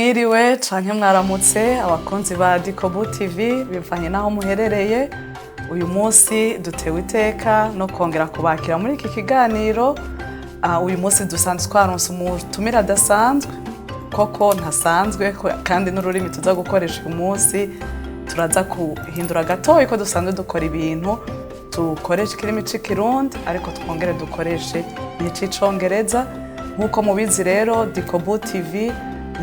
Mwiriwe canke mwaramutse abakunzi ba Dikobu TV bivanye naho muherereye. Uyu munsi dutewe iteka no kongera kubakira muri iki kiganiro. Uyu munsi dusanzwe twaronse umutumira adasanzwe koko ntasanzwe kandi n'ururimi tuza gukoresha uyu munsi turaza kuhindura gatoya ko dusanzwe dukora ibintu dukoresha ikirimi c'ikirundi ariko twongere dukoreshe n'icicongereza. Nkuko mubizi rero Dikobu TV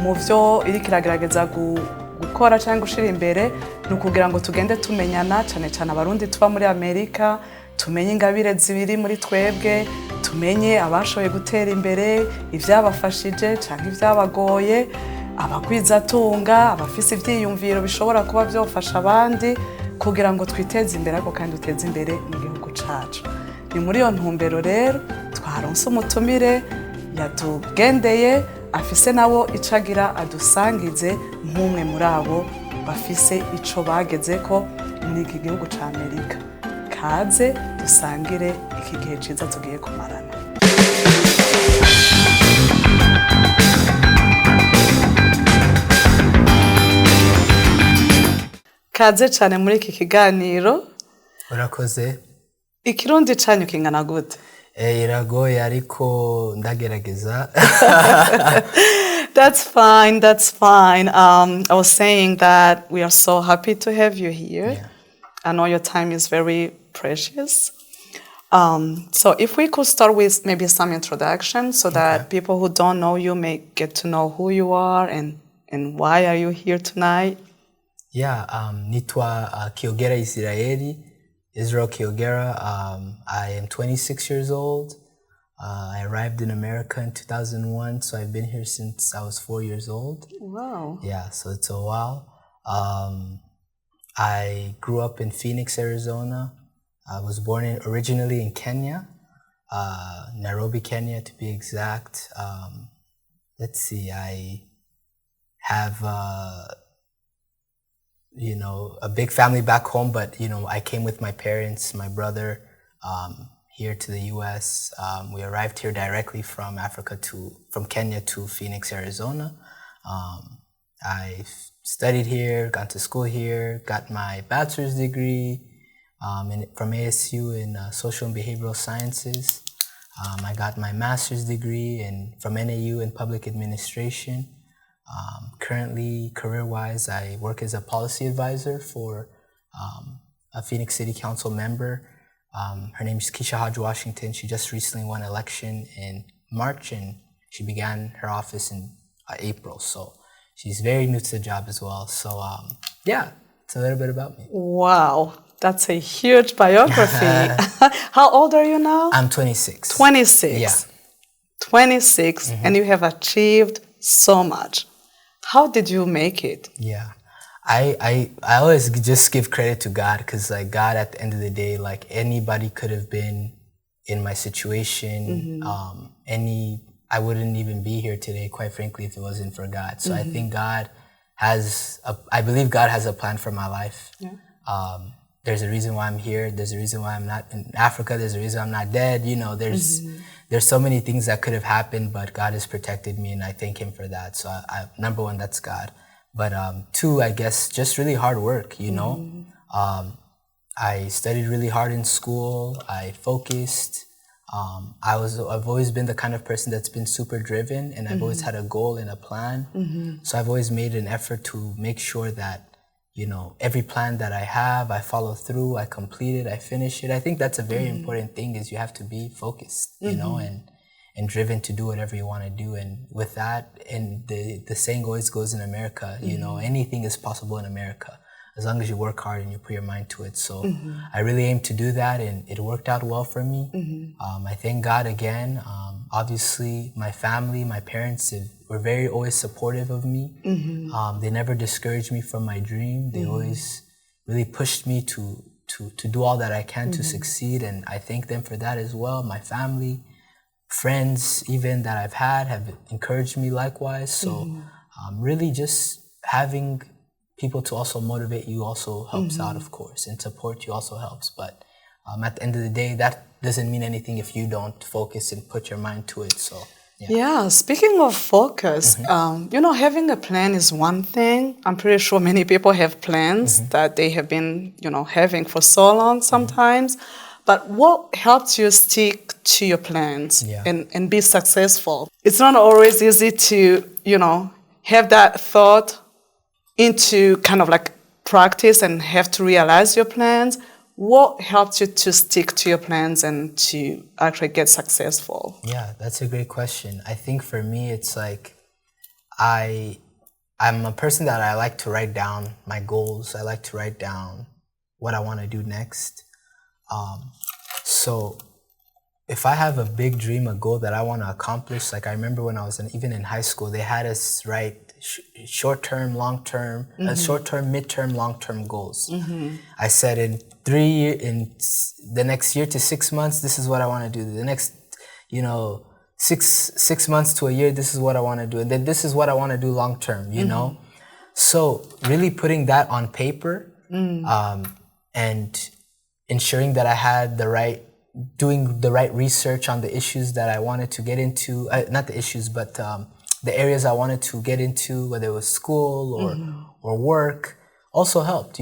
mu byo iri kiragerageza gukora cyangwa gushira imbere ni ukugira ngo tugende tumenyana cyane cyane abarundi tuba muri Amerika, tumenye ingabire zibiri muri twebwe, tumenye abashoboye gutera imbere, ivyabafashije cyangwa ivyabagoye, abagwizatunga, abafise ivyiyumviro bishobora kuba byofasha abandi kugira ngo twiteze imbere ariko kandi duteze imbere mu gihugu cacu. Ni muri iyo ntumbero rero twaronse umutumire yatugendeye afise nabo icagira adusangize nk'umwe muri abo bafise ico bagezeko muri iki gihugu ca Amerika. Kaze dusangire iki gihe ciza tugiye kumarana. Kaze cane muri iki kiganiro. Urakoze. Ikirundi canyu kingana gute? Iragoye ariko ndagerageza. That's fine, that's fine. I was saying that we are so happy to have you here. Yeah. I know your time is very precious. So if we could start with maybe some introduction so that people who don't know you may get to know who you are and why are you here tonight? Yeah, nitwa Kiogera Israel Kiogera. I am 26 years old. I arrived in America in 2001, so I've been here since I was 4 years old. Wow. Yeah, so it's a while. I grew up in Phoenix, Arizona. I was born originally in Kenya, Nairobi, Kenya to be exact. Let's see, I have a big family back home, but I came with my parents, my brother, here to the U.S. We arrived here directly from Kenya to Phoenix, Arizona. I studied here, got to school here, got my bachelor's degree from ASU in social and behavioral sciences. I got my master's degree from NAU in public administration. Currently, career-wise, I work as a policy advisor for a Phoenix City Council member. Her name is Keisha Hodge Washington. She just recently won election in March, and she began her office in April. So she's very new to the job as well. So yeah, it's a little bit about me. Wow, that's a huge biography. How old are you now? I'm 26. 26. Yeah. 26, and you have achieved so much. How did you make it? Yeah, I always just give credit to God, because God at the end of the day, anybody could have been in my situation. I wouldn't even be here today, quite frankly, if it wasn't for God. So I think I believe God has a plan for my life. Yeah. There's a reason why I'm here. There's a reason why I'm not in Africa. There's a reason I'm not dead. There's so many things that could have happened, but God has protected me, and I thank Him for that. So number one, that's God. But two, I guess, just really hard work, I studied really hard in school. I focused. I've always been the kind of person that's been super driven, and I've always had a goal and a plan. So I've always made an effort to make sure that every plan that I have, I follow through, I complete it, I finish it. I think that's a very important thing, is you have to be focused, and driven to do whatever you want to do. And with that, and the saying always goes in America, anything is possible in America, as long as you work hard and you put your mind to it. So I really aim to do that, and it worked out well for me. I thank God again. Obviously, my family, my parents were always supportive of me. They never discouraged me from my dream. They always really pushed me to do all that I can to succeed, and I thank them for that as well. My family, friends even that I've had have encouraged me likewise. So really just having people to also motivate you also helps out, of course, and support you also helps. But at the end of the day, that doesn't mean anything if you don't focus and put your mind to it. So Yeah, speaking of focus, having a plan is one thing. I'm pretty sure many people have plans that they have been, having for so long sometimes. But what helps you stick to your plans Yeah. and be successful? It's not always easy to, have that thought into kind of like practice and have to realize your plans. What helps you to stick to your plans and to actually get successful? Yeah, that's a great question. I think for me, it's like I'm a person that I like to write down my goals. I like to write down what I want to do next. So if I have a big dream, a goal that I want to accomplish, like I remember when I was even in high school, they had us write short-term, long-term, short-term, mid-term, long-term goals. I said in the next year to 6 months, this is what I want to do. The next, 6 months to a year, this is what I want to do. And then this is what I want to do long-term, you know? So really putting that on paper and ensuring that I had doing the right research on the issues that I wanted to get into, not the issues, but the areas I wanted to get into, whether it was school or work, also helped,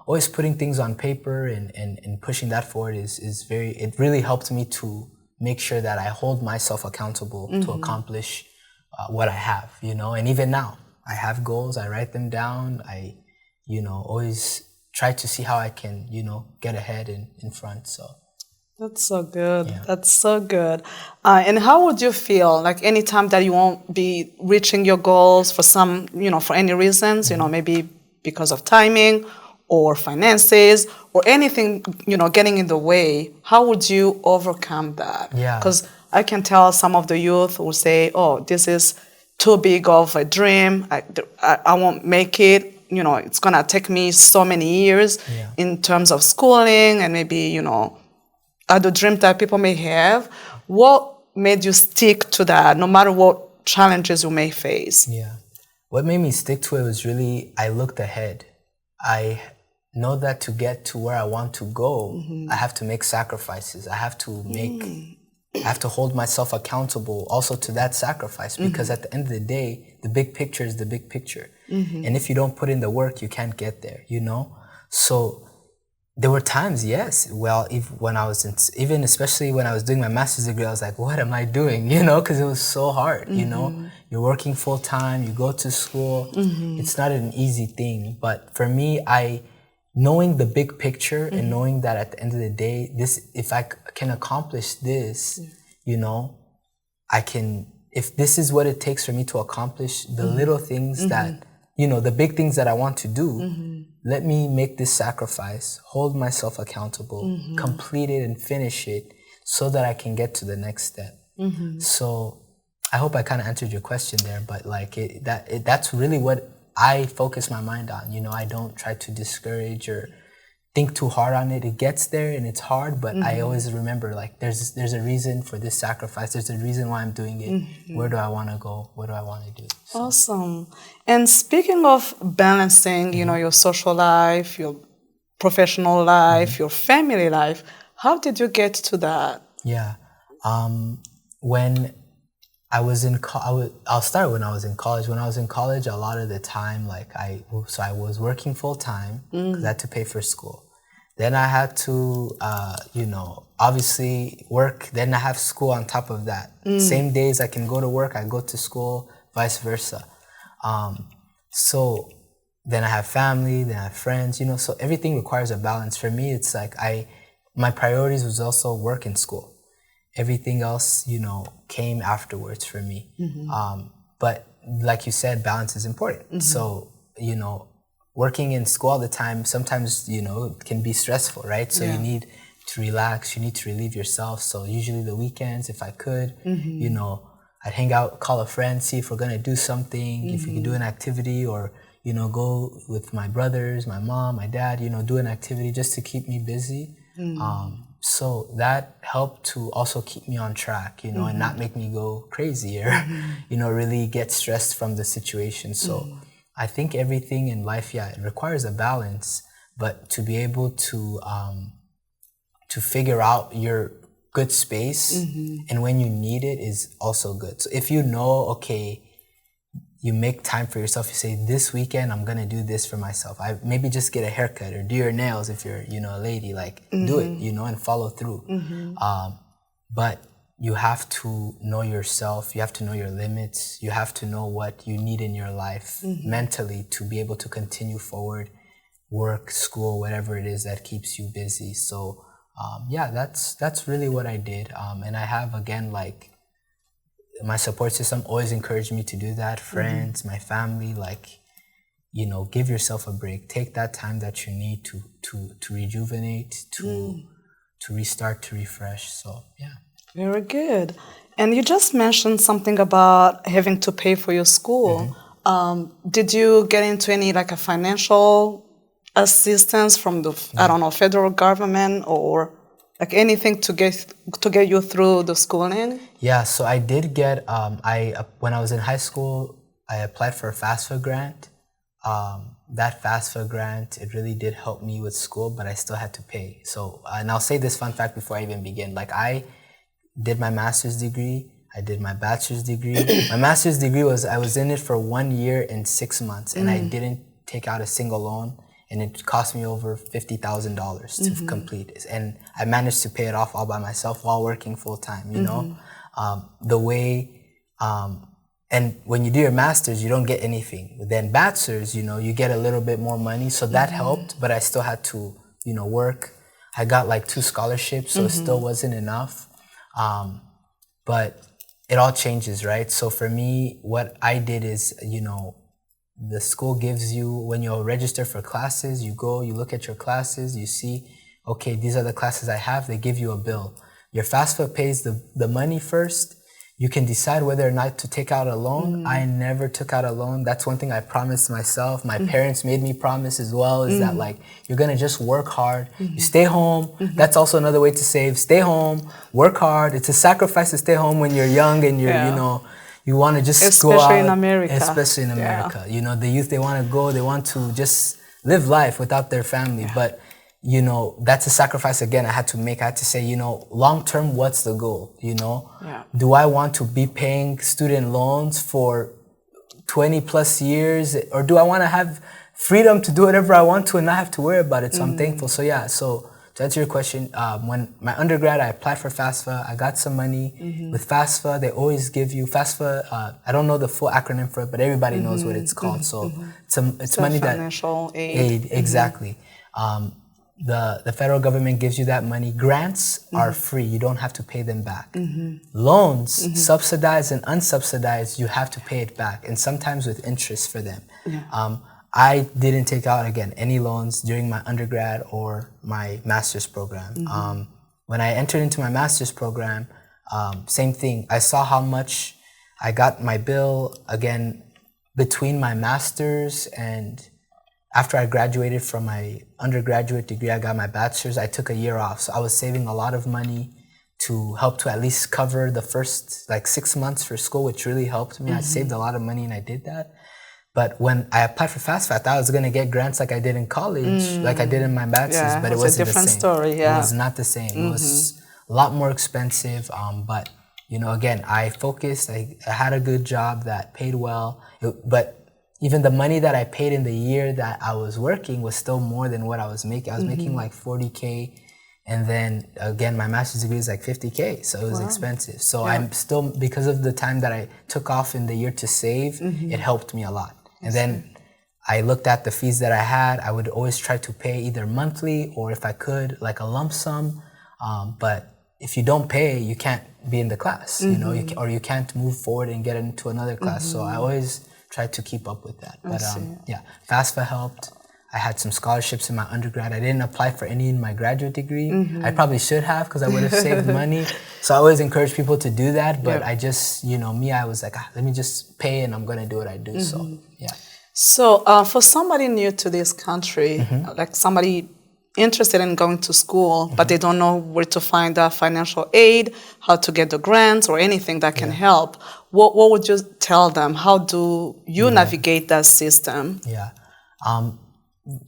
Always putting things on paper and pushing that forward it really helped me to make sure that I hold myself accountable to accomplish what I have, and even now, I have goals, I write them down, I, always try to see how I can, get ahead in front, so. That's so good. Yeah. That's so good. And how would you feel like anytime that you won't be reaching your goals for some, for any reasons, maybe because of timing or finances or anything, getting in the way, how would you overcome that? Yeah. Because I can tell some of the youth will say, oh, this is too big of a dream. I won't make it. It's going to take me so many years in terms of schooling and maybe, other dreams that people may have. What made you stick to that, no matter what challenges you may face? Yeah. What made me stick to it was really, I looked ahead. I know that to get to where I want to go, I have to make sacrifices. I have to hold myself accountable also to that sacrifice, because at the end of the day, the big picture is the big picture. And if you don't put in the work, you can't get there, So there were times, yes. Well, especially when I was doing my master's degree, I was like, what am I doing? Because it was so hard, You're working full time, you go to school. It's not an easy thing. But for me, knowing the big picture and knowing that at the end of the day, if I can accomplish this, if this is what it takes for me to accomplish the little things that, the big things that I want to do, let me make this sacrifice, hold myself accountable, complete it and finish it so that I can get to the next step. So I hope I kind of answered your question there, but that's really what I focus my mind on. I don't try to discourage or think too hard on it. It gets there and it's hard, but I always remember there's a reason for this sacrifice. There's a reason why I'm doing it. Where do I want to go? What do I want to do? So. Awesome. And speaking of balancing, your social life, your professional life, your family life, how did you get to that? Yeah. When I was I'll start when I was in college. When I was in college, a lot of the time, I was working full time because I had to pay for school. Then I had to, obviously work. Then I have school on top of that. Same days I can go to work, I go to school, vice versa. So then I have family, then I have friends, so everything requires a balance. For me, it's my priorities was also work and school. Everything else, came afterwards for me. But like you said, balance is important. So, working in school all the time, sometimes, it can be stressful, right? So you need to relax, you need to relieve yourself. So usually the weekends, if I could, I'd hang out, call a friend, see if we're gonna do something, if we can do an activity, or, go with my brothers, my mom, my dad, do an activity just to keep me busy. So that helped to also keep me on track, and not make me go crazy or, really get stressed from the situation. So I think everything in life, it requires a balance, but to be able to figure out your good space, and when you need it is also good. So if you know, okay, you make time for yourself, you say, this weekend I'm gonna do this for myself. I maybe just get a haircut or do your nails if you're, a lady, like do it, and follow through. But you have to know yourself, you have to know your limits, you have to know what you need in your life mentally to be able to continue forward, work, school, whatever it is that keeps you busy. So yeah, that's really what I did. And I have, again, like, my support system always encouraged me to do that. Friends, my family, like, give yourself a break. Take that time that you need to rejuvenate, to restart, to refresh. So yeah. Very good. And you just mentioned something about having to pay for your school. Did you get into any, like, a financial assistance from the, I don't know, federal government, or like anything to get you through the schooling? Yeah, so I did get, when I was in high school, I applied for a FAFSA grant. That FAFSA grant, it really did help me with school, but I still had to pay. So, and I'll say this fun fact before I even begin. Like, I did my master's degree, I did my bachelor's degree. My master's degree I was in it for 1 year and 6 months, and I didn't take out a single loan, and it cost me over $50,000 to complete it. And I managed to pay it off all by myself while working full time, the way, and when you do your master's, you don't get anything. Then bachelor's, you get a little bit more money, so that helped, but I still had to, work. I got like 2 scholarships, so it still wasn't enough. But it all changes, right? So for me, what I did is, the school gives you, when you register for classes, you go, you look at your classes, you see, okay, these are the classes I have, they give you a bill. Your FAFSA pays the money first. You can decide whether or not to take out a loan. I never took out a loan. That's one thing I promised myself. My parents made me promise as well, is that, like, you're gonna just work hard. You stay home. That's also another way to save. Stay home, work hard. It's a sacrifice to stay home when you're young and you're, you want to just go out. Especially in America. Especially in America. The youth, they want to go, they want to just live life without their family. But, that's a sacrifice, again, I had to make. I had to say, long term, what's the goal? Do I want to be paying student loans for 20 plus years? Or do I want to have freedom to do whatever I want to and not have to worry about it? So I'm thankful. So yeah, so to answer your question, when my undergrad, I applied for FAFSA. I got some money. With FAFSA, they always give you FAFSA. I don't know the full acronym for it, but everybody knows what it's called. So it's money that financial aid. Exactly. The federal government gives you that money. Grants are free. You don't have to pay them back. Loans, subsidized and unsubsidized, you have to pay it back, and sometimes with interest for them. I didn't take out, again, any loans during my undergrad or my master's program. When I entered into my master's program, same thing. I saw how much I got my bill, again, between my master's and after I graduated from my undergraduate degree, I got my bachelor's, I took a year off. So I was saving a lot of money to help to at least cover the first 6 months for school, which really helped me. I saved a lot of money and I did that. But when I applied for FAFSA, I thought I was going to get grants like I did in college, like I did in my bachelor's, but it wasn't the same. It's a different story, yeah. It was not the same. It was a lot more expensive, but, again, I focused. I had a good job that paid well, but even the money that I paid in the year that I was working was still more than what I was making. I was making like $40K, and then again, my master's degree is like $50K, so it was expensive. So I'm still, because of the time that I took off in the year to save, it helped me a lot. And then I looked at the fees that I had. I would always try to pay either monthly or, if I could, like a lump sum. But if you don't pay, you can't be in the class, or you can't move forward and get into another class. So I always tried to keep up with that. But yeah, FAFSA helped. I had some scholarships in my undergrad. I didn't apply for any in my graduate degree. I probably should have, because I would have saved money. So I always encourage people to do that. But I just, I was like, let me just pay and I'm going to do what I do. So, yeah. So for somebody new to this country, like somebody interested in going to school, but they don't know where to find the financial aid, how to get the grants or anything that can help, what would you tell them? How do you navigate that system? Yeah.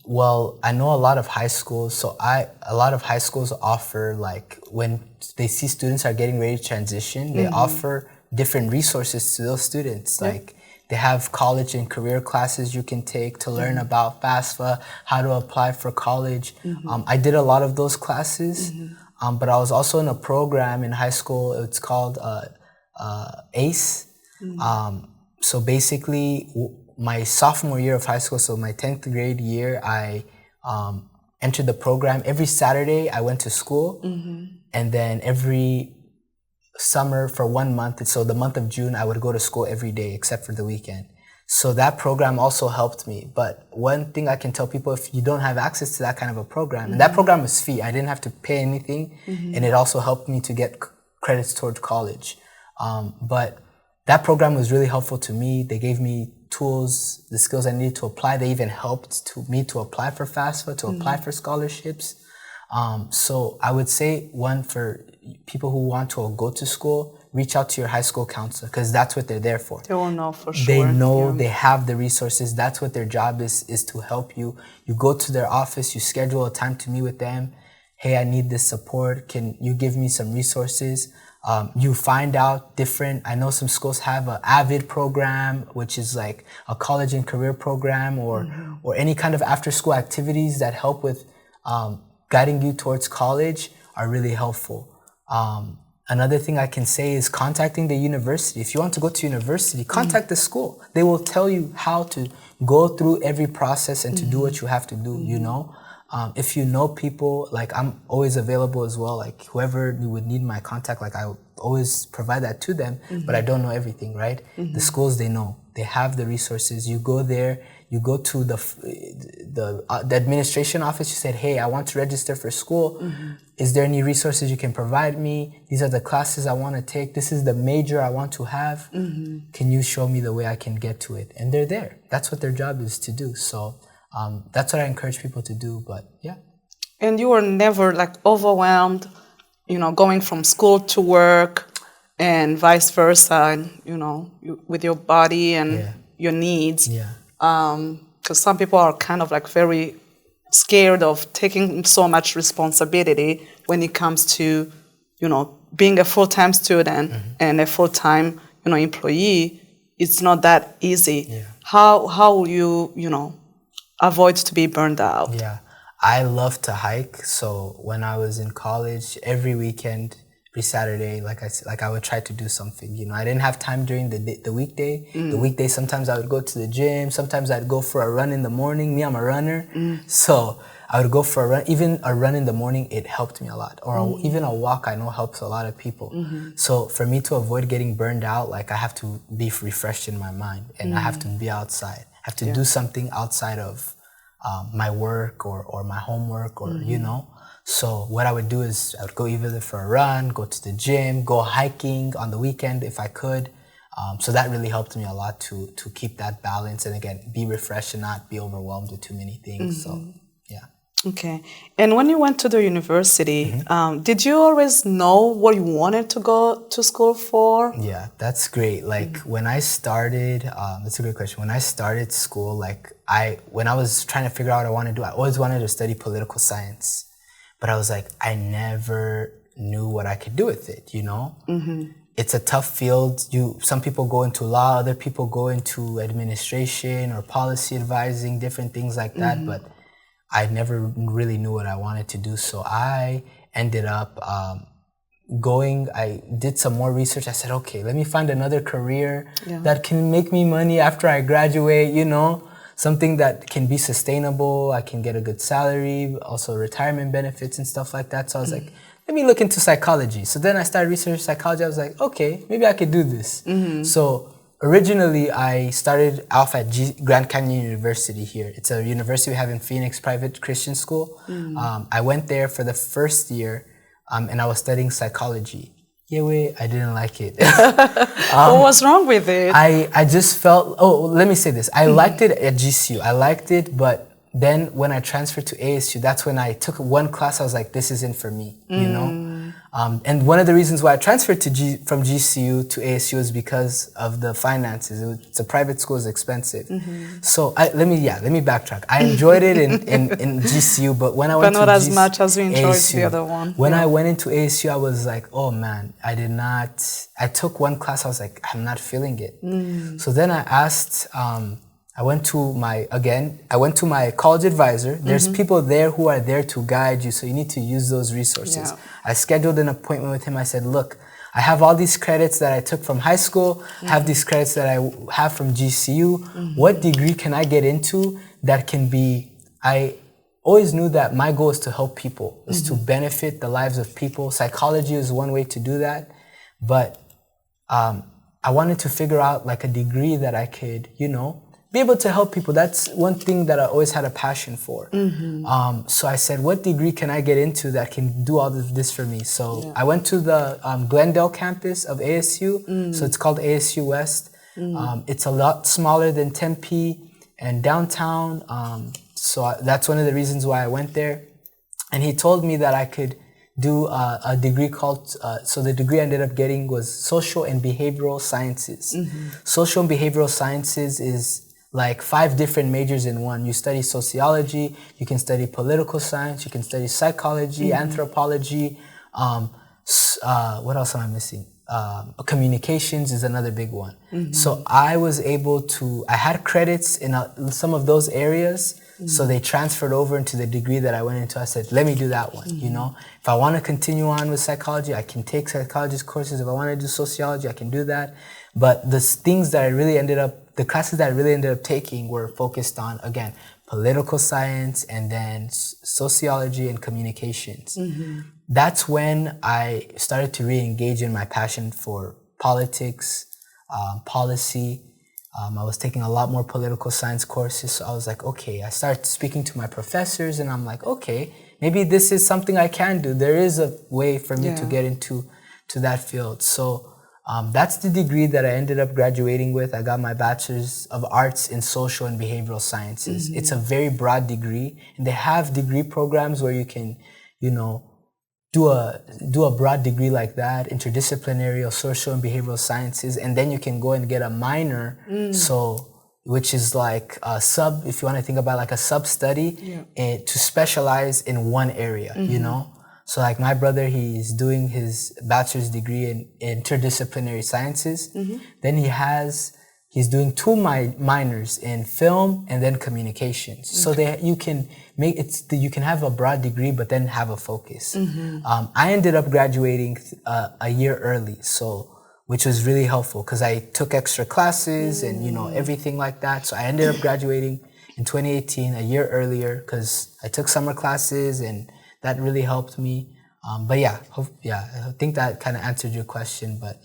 Well, I know a lot of high schools. A lot of high schools offer, like, when they see students are getting ready to transition, they offer different resources to those students. Like, they have college and career classes you can take to learn about FAFSA, how to apply for college. I did a lot of those classes, but I was also in a program in high school. It's called ACE. So basically, my sophomore year of high school, so my 10th grade year, I entered the program. Every Saturday, I went to school, and then every summer for 1 month, so the month of June, I would go to school every day except for the weekend. So that program also helped me. But one thing I can tell people, if you don't have access to that kind of a program, and that program was free, I didn't have to pay anything, and it also helped me to get credits towards college. But that program was really helpful to me. They gave me tools, the skills I needed to apply. They even helped me to apply for FAFSA, to apply for scholarships. So I would say, one, for people who want to go to school, reach out to your high school counselor, because that's what they're there for. They will know for sure. They know, they have the resources. That's what their job is to help you. You go to their office, you schedule a time to meet with them. Hey, I need this support. Can you give me some resources? You find out I know some schools have an AVID program, which is like a college and career program, or any kind of after school activities that help with guiding you towards college are really helpful. Another thing I can say is contacting the university. If you want to go to university, contact the school. They will tell you how to go through every process and to do what you have to do, you know? If you know people, like, I'm always available as well. Like, whoever you would need my contact, like, I will always provide that to them, but I don't know everything, right? The schools, they know. They have the resources. You go there, you go to the administration office, you said, hey, I want to register for school. Is there any resources you can provide me? These are the classes I want to take. This is the major I want to have. Can you show me the way I can get to it? And they're there. That's what their job is to do. So that's what I encourage people to do, but yeah. And you were never, like, overwhelmed, you know, going from school to work and vice versa, and, you know, with your body and your needs. Yeah. Because some people are kind of, like, very scared of taking so much responsibility when it comes to, you know, being a full-time student and a full-time, you know, employee. It's not that easy. Yeah. How will you, you know, avoid to be burned out? Yeah, I love to hike. So when I was in college, every weekend, every Saturday, like I would try to do something. You know, I didn't have time during the weekday. The weekday, sometimes I would go to the gym. Sometimes I'd go for a run in the morning. Me, I'm a runner, so I would go for a run. Even a run in the morning, it helped me a lot. Or even a walk, I know helps a lot of people. So for me to avoid getting burned out, like, I have to be refreshed in my mind, and I have to be outside. I have to do something outside of my work or my homework, or you know. So what I would do is I would go either for a run, go to the gym, go hiking on the weekend if I could. So that really helped me a lot to keep that balance, and again, be refreshed and not be overwhelmed with too many things. So yeah. Okay. And when you went to the university, did you always know what you wanted to go to school for? Yeah, that's great. Like, when I started, that's a great question. When I started school, like, when I was trying to figure out what I wanted to do, I always wanted to study political science. But I was like, I never knew what I could do with it, you know? It's a tough field. Some people go into law, other people go into administration or policy advising, different things like that. But I never really knew what I wanted to do. So I ended up I did some more research. I said, okay, let me find another career that can make me money after I graduate, you know, something that can be sustainable. I can get a good salary, also retirement benefits and stuff like that. So I was like, let me look into psychology. So then I started researching psychology. I was like, okay, maybe I could do this. So originally, I started off at Grand Canyon University here. It's a university we have in Phoenix, private Christian school. I went there for the first year, and I was studying psychology. I didn't like it. What was wrong with it? I just felt, let me say this. I liked it at GCU. I liked it, but then when I transferred to ASU, that's when I took one class. I was like, this isn't for me, you know? And one of the reasons why I transferred from GCU to ASU is because of the finances. It's a private school, it's expensive. So let me backtrack. I enjoyed it in GCU, but when I went but not to as much as we enjoyed ASU, the other one. When I went into ASU, I was like, oh man, I took one class, I was like, I'm not feeling it. So then I asked, I went to my college advisor. There's people there who are there to guide you, so you need to use those resources. Yeah. I scheduled an appointment with him. I said, look, I have all these credits that I took from high school, I have these credits that I have from GCU. What degree can I get into that can be, I always knew that my goal is to help people, is to benefit the lives of people. Psychology is one way to do that, but I wanted to figure out like a degree that I could, be able to help people. That's one thing that I always had a passion for. So I said, what degree can I get into that can do all of this for me? So I went to the Glendale campus of ASU. So it's called ASU West. It's a lot smaller than Tempe and downtown. So that's one of the reasons why I went there. And he told me that I could do a degree called, so the degree I ended up getting was Social and Behavioral Sciences. Social and Behavioral Sciences is like 5 different majors in one. You study sociology, you can study political science, you can study psychology, anthropology. What else am I missing? Communications is another big one. So I was able to, I had credits in some of those areas, so they transferred over into the degree that I went into. I said, let me do that one, If I want to continue on with psychology, I can take psychologist courses. If I want to do sociology, I can do that. But the things that the classes that I really ended up taking were focused on, again, political science and then sociology and communications. That's when I started to re-engage in my passion for politics, policy. I was taking a lot more political science courses. So I was like, okay, I started speaking to my professors and I'm like, okay, maybe this is something I can do. There is a way for me to get into that field. So that's the degree that I ended up graduating with. I got my Bachelor's of Arts in Social and Behavioral Sciences. It's a very broad degree, and they have degree programs where you can, do a broad degree like that, interdisciplinary or social and behavioral sciences, and then you can go and get a minor, which is like a if you want to think about like a sub-study to specialize in one area, So like my brother, he's doing his bachelor's degree in interdisciplinary sciences. Then he's doing 2 minors in film and then communications. So you can you can have a broad degree, but then have a focus. I ended up graduating a year early, which was really helpful because I took extra classes and everything like that. So I ended up graduating in 2018, a year earlier, because I took summer classes and that really helped me. But I think that kind of answered your question. But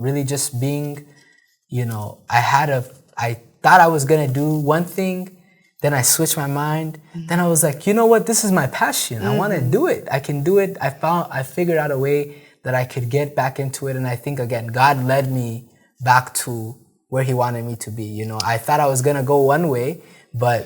really just being, I thought I was gonna do one thing, then I switched my mind. Then I was like, you know what? This is my passion. I want to do it. I can do it. I figured out a way that I could get back into it. And I think again, God led me back to where He wanted me to be. I thought I was gonna go one way, but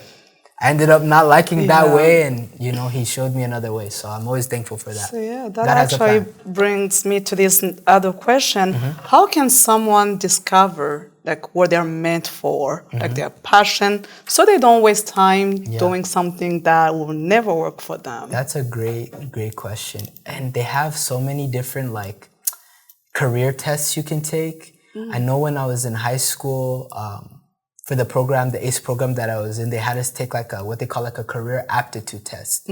I ended up not liking that way, and He showed me another way. So I'm always thankful for that. So that actually brings me to this other question: how can someone discover like what they're meant for, like their passion, so they don't waste time doing something that will never work for them? That's a great question, and they have so many different like career tests you can take. I know when I was in high school. For the program, the ACE program that I was in, they had us take like what they call like a career aptitude test.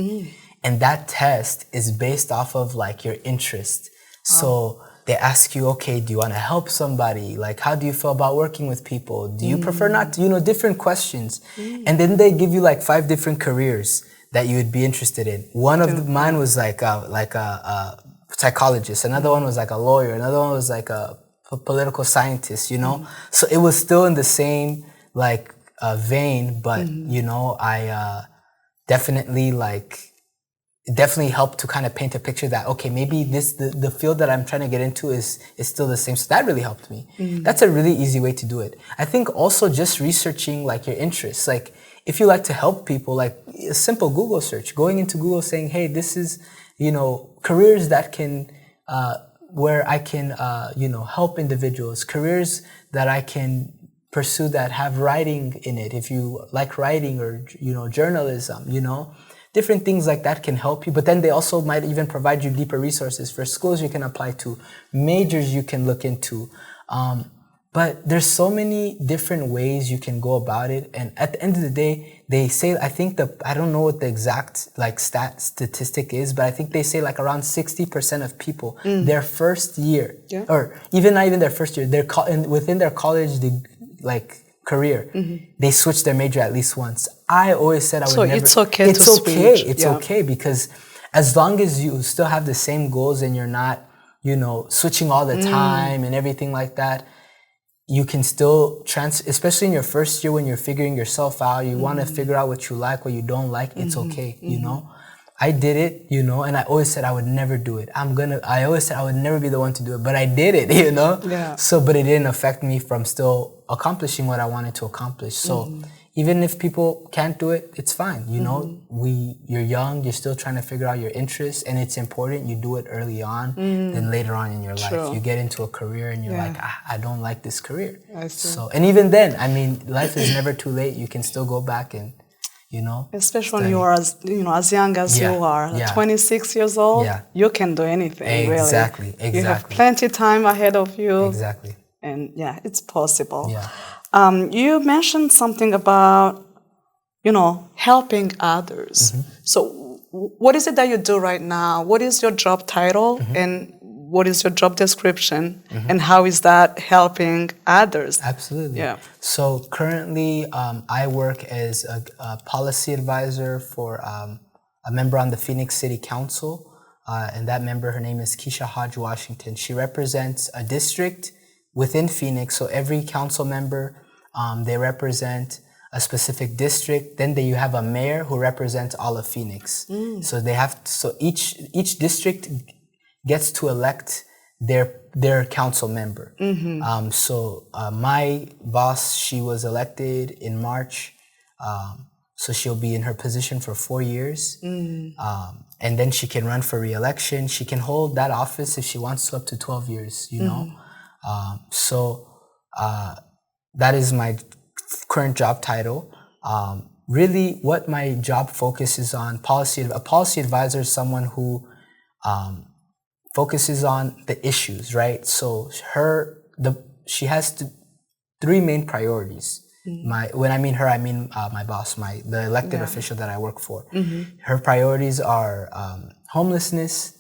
And that test is based off of like your interest. So they ask you, okay, do you want to help somebody? Like, how do you feel about working with people? Do you prefer not to, different questions. And then they give you like 5 different careers that you would be interested in. One of mine was like a psychologist. Another one was like a lawyer. Another one was like a political scientist, So it was still in the same vein, but I definitely it definitely helped to kind of paint a picture that okay, maybe the field that I'm trying to get into is still the same. So that really helped me. That's a really easy way to do it. I think also just researching like your interests. Like if you like to help people, like a simple Google search, going into Google saying, hey, this is careers that can where I can, help individuals, careers that I can pursue that have writing in it. If you like writing or, journalism, different things like that can help you. But then they also might even provide you deeper resources for schools you can apply to, majors you can look into. But there's so many different ways you can go about it. And at the end of the day, they say, I don't know what the exact statistic is, but I think they say like around 60% of people, their first year, or even not even their first year, within their college, career, they switch their major at least once. I always said I would never. So it's okay to switch. It's okay, because as long as you still have the same goals and you're not, switching all the time and everything like that, you can still especially in your first year when you're figuring yourself out, you want to figure out what you like, what you don't like, it's okay, I did it, and I always said I would never do it. I always said I would never be the one to do it, but I did it, Yeah. So, but it didn't affect me from still accomplishing what I wanted to accomplish. So even if people can't do it, it's fine. You're young, you're still trying to figure out your interests, and it's important you do it early on than later on in your life. You get into a career and you're like, I don't like this career. I see. So, and even then, life is never too late. You can still go back and, especially when you are as young as you are, 26 years old, you can do anything, really. Exactly. You have plenty time ahead of you. Exactly. And it's possible. Yeah. You mentioned something about, helping others. So what is it that you do right now? What is your job title and what is your job description and how is that helping others? Absolutely. Yeah. So currently I work as a policy advisor for a member on the Phoenix City Council. And that member, her name is Keisha Hodge Washington. She represents a district within Phoenix. So every council member, they represent a specific district. Then you have a mayor who represents all of Phoenix. So each district gets to elect their council member. My boss, she was elected in March. So she'll be in her position for 4 years. And then she can run for re-election. She can hold that office if she wants to up to 12 years, that is my current job title. Really what my job focuses on, a policy advisor is someone who focuses on the issues, right? So she has three main priorities. When I mean her, I mean my boss, the elected official that I work for. Her priorities are homelessness,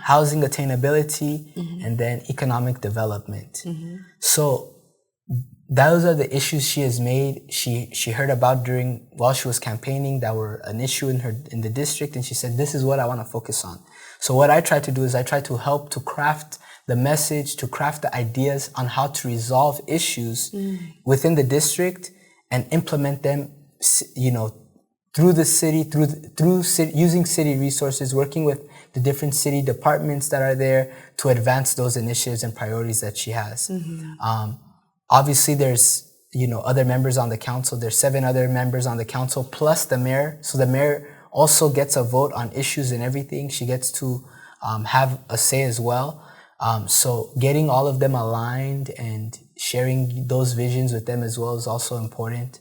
housing attainability, and then economic development. So those are the issues she has made. She heard about while she was campaigning that were an issue in the district, and she said, "This is what I want to focus on." So what I try to do is I try to help to craft the message, to craft the ideas on how to resolve issues within the district and implement them, through the city, using city resources, working with the different city departments that are there to advance those initiatives and priorities that she has. Obviously, there's other members on the council. There's 7 other members on the council plus the mayor. So the mayor also gets a vote on issues and everything. She gets to have a say as well. So getting all of them aligned and sharing those visions with them as well is also important.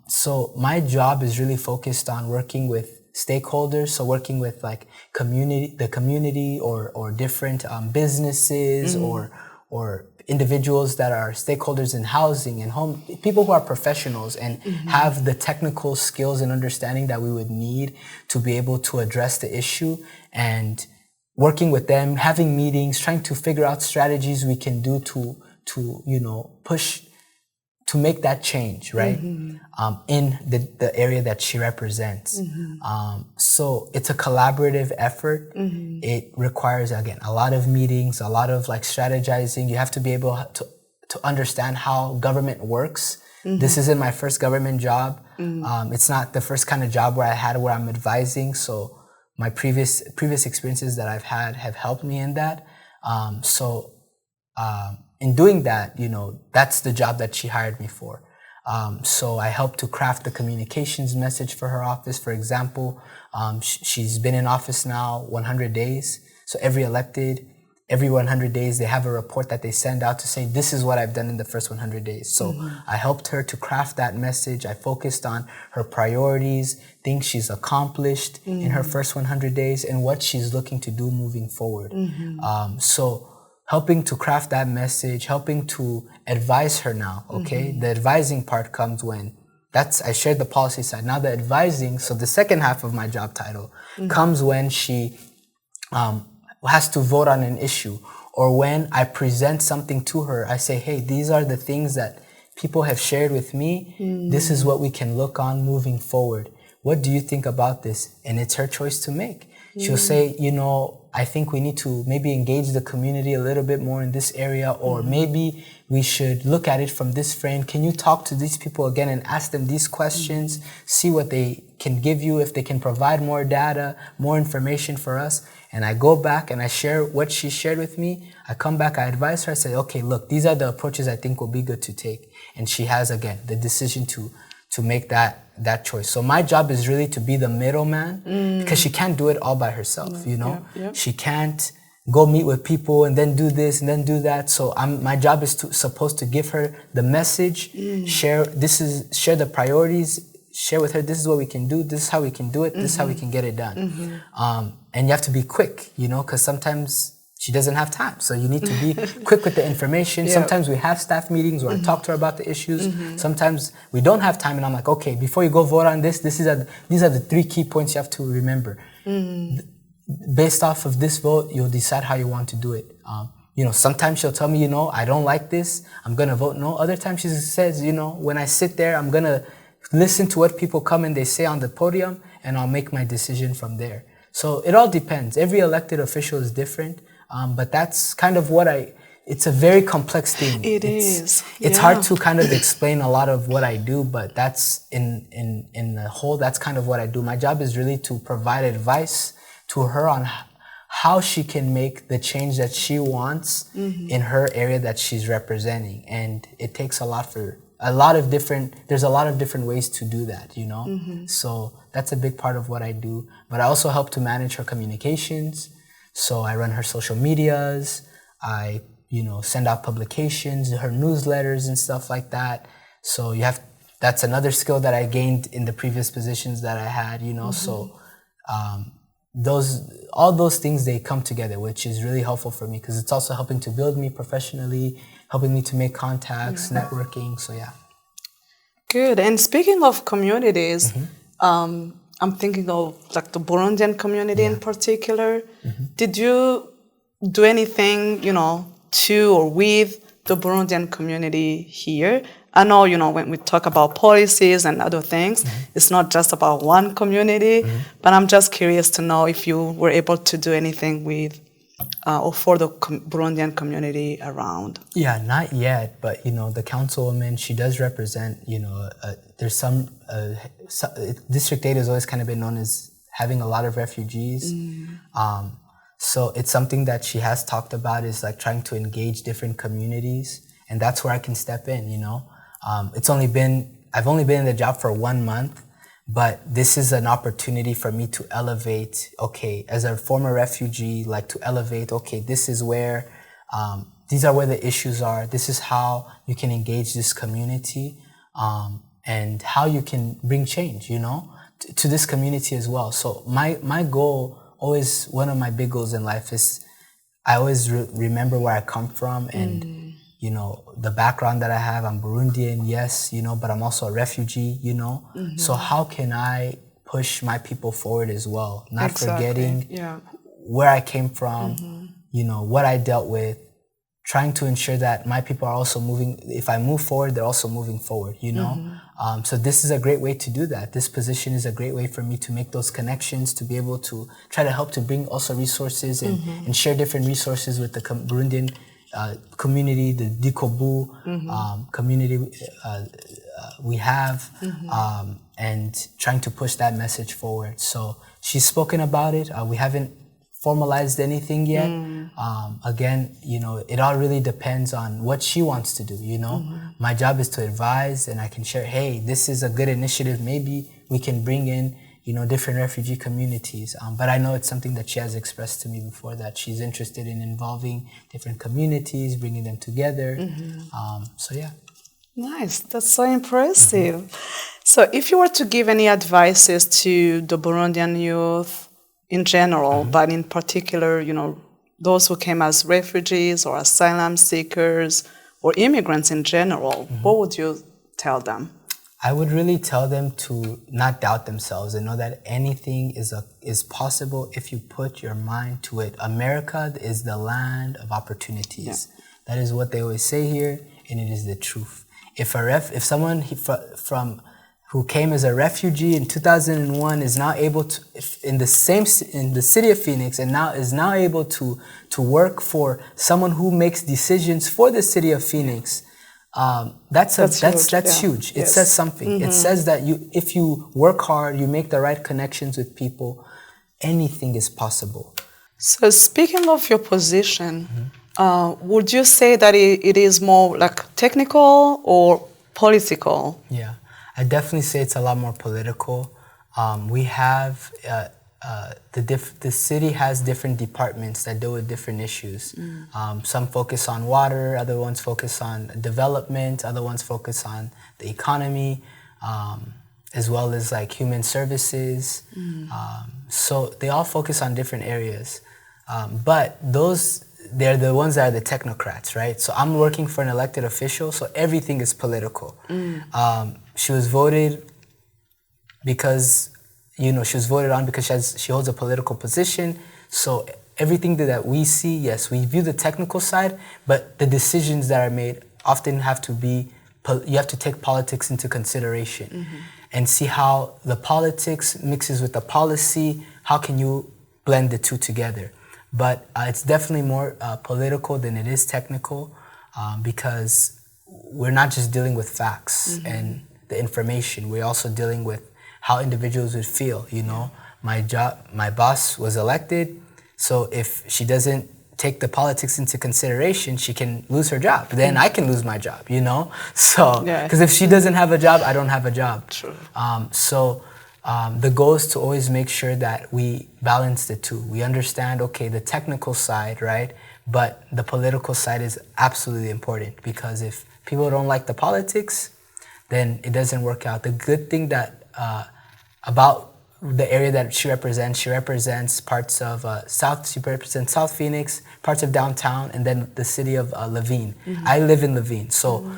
So my job is really focused on working with stakeholders. So working with the community or different businesses or individuals that are stakeholders in housing and home, people who are professionals and have the technical skills and understanding that we would need to be able to address the issue, and working with them, having meetings, trying to figure out strategies we can do to push to make that change, right? In the area that she represents. So it's a collaborative effort. It requires, again, a lot of meetings, a lot of strategizing. You have to be able to understand how government works. This isn't my first government job. It's not the first kind of job where I'm advising. So my previous experiences that I've had have helped me in that. In doing that, that's the job that she hired me for. So I helped to craft the communications message for her office. For example, she's been in office now 100 days. So every 100 days, they have a report that they send out to say, this is what I've done in the first 100 days. So I helped her to craft that message. I focused on her priorities, things she's accomplished in her first 100 days, and what she's looking to do moving forward. So helping to craft that message, helping to advise her now, okay? The advising part comes when, I shared the policy side. Now the advising, so the second half of my job title comes when she has to vote on an issue, or when I present something to her, I say, hey, these are the things that people have shared with me. This is what we can look on moving forward. What do you think about this? And it's her choice to make. She'll say, you know, I think we need to maybe engage the community a little bit more in this area, or maybe we should look at it from this frame. Can you talk to these people again and ask them these questions, see what they can give you, if they can provide more data, more information for us. And I go back and I share what she shared with me. I come back, I advise her, I say, okay, look, these are the approaches I think will be good to take. And she has, again, the decision to make that choice. So my job is really to be the middleman, because she can't do it all by herself, you know? She can't go meet with people and then do this and then do that. So my job is supposed to give her the message, share the priorities, share with her, this is what we can do, this is how we can do it, this is how we can get it done. And you have to be quick, you know, because sometimes she doesn't have time. So you need to be quick with the information. Sometimes we have staff meetings where I talk to her about the issues. Sometimes we don't have time and I'm like, okay, before you go vote on this, these are the 3 key points you have to remember. Based off of this vote, you'll decide how you want to do it. You know, sometimes she'll tell me, you know, I don't like this, I'm gonna vote no. Other times she says, you know, when I sit there, I'm gonna listen to what people come and they say on the podium, and I'll make my decision from there. So it all depends. Every elected official is different, but that's kind of it's a very complex thing. It's hard to kind of explain a lot of what I do, but that's in the whole, that's kind of what I do. My job is really to provide advice to her on how she can make the change that she wants in her area that she's representing. And it takes there's a lot of different ways to do that, you know? So that's a big part of what I do. But I also help to manage her communications. So I run her social medias, I, you know, send out publications, her newsletters and stuff like that. So that's another skill that I gained in the previous positions that I had, you know? So all those things, they come together, which is really helpful for me, because it's also helping to build me professionally, helping me to make contacts, networking. So yeah. Good. And speaking of communities, I'm thinking of like the Burundian community in particular. Did you do anything, you know, to or with the Burundian community here? I know, you know, when we talk about policies and other things, it's not just about one community, but I'm just curious to know if you were able to do anything with or for the Burundian community around. Yeah, not yet, but, you know, the councilwoman, she does represent, you know, there's District 8 has always kind of been known as having a lot of refugees. So it's something that she has talked about, is like trying to engage different communities. And that's where I can step in, you know. I've only been in the job for 1 month, but this is an opportunity for me to elevate, okay, as a former refugee, like to elevate, okay, this is where, these are where the issues are. This is how you can engage this community, and how you can bring change, you know, to this community as well. So my goal, always one of my big goals in life is, I always remember where I come from, and you know, the background that I have. I'm Burundian, yes, you know, but I'm also a refugee, you know. So how can I push my people forward as well? Not forgetting where I came from, you know, what I dealt with, trying to ensure that my people are also moving. If I move forward, they're also moving forward, you know. So this is a great way to do that. This position is a great way for me to make those connections, to be able to try to help to bring also resources and share different resources with the Burundian community, the Dikobu community we have, and trying to push that message forward. So she's spoken about it. We haven't formalized anything yet. Again, you know, it all really depends on what she wants to do, you know. My job is to advise, and I can share, hey, this is a good initiative. Maybe we can bring in, different refugee communities. But I know it's something that she has expressed to me before, that she's interested in involving different communities, bringing them together. So yeah. Nice. That's so impressive. So if you were to give any advices to the Burundian youth in general, but in particular, those who came as refugees or asylum seekers or immigrants in general, what would you tell them? I would really tell them to not doubt themselves and know that anything is possible if you put your mind to it. America is the land of opportunities. Yeah. That is what they always say here, and it is the truth. If someone who came as a refugee in 2001 is now able to, in the city of Phoenix, and now is now able to work for someone who makes decisions for the city of Phoenix, that's huge. It says something. It says that if you work hard, you make the right connections with people, anything is possible. So speaking of your position, would you say that it is more like technical or political? Yeah, I definitely say it's a lot more political. We have the city has different departments that deal with different issues. Some focus on water, other ones focus on development, other ones focus on the economy, as well as like human services. So they all focus on different areas. But they're the ones that are the technocrats, right? So I'm working for an elected official, so everything is political. She was voted because, she was voted on because she holds a political position. So everything that we see, yes, we view the technical side, but the decisions that are made often have to be, you have to take politics into consideration and see how the politics mixes with the policy. How can you blend the two together? But it's definitely more political than it is technical, because we're not just dealing with facts and the information. We're also dealing with how individuals would feel. My boss was elected, so if she doesn't take the politics into consideration, she can lose her job. Then I can lose my job. So because if she doesn't have a job, I don't have a job. True. The goal is to always make sure that we balance the two. We understand, okay, the technical side, right? But the political side is absolutely important, because if people don't like the politics, then it doesn't work out. The good thing that about the area that she represents parts of she represents South Phoenix, parts of downtown, and then the city of Levine. I live in Levine, so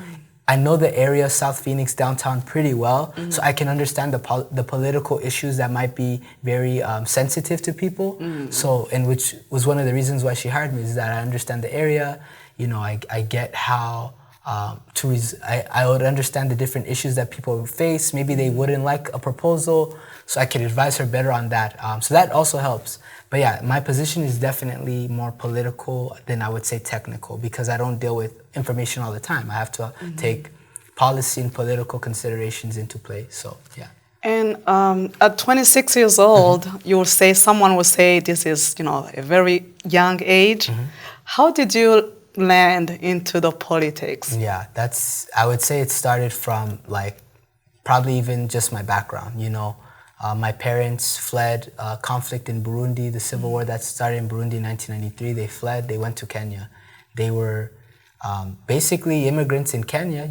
I know the area of South Phoenix downtown pretty well, so I can understand the political issues that might be very sensitive to people. So, and which was one of the reasons why she hired me, is that I understand the area. I get how I would understand the different issues that people face. Maybe they wouldn't like a proposal, so I could advise her better on that. So that also helps. But yeah, my position is definitely more political than I would say technical, because I don't deal with information all the time. I have to take policy and political considerations into play. So yeah. And at 26 years old, someone will say this is, a very young age. How did you land into the politics? Yeah, I would say it started from probably even just my background. My parents fled conflict in Burundi, the civil war that started in Burundi in 1993. They fled, they went to Kenya. They were basically immigrants in Kenya,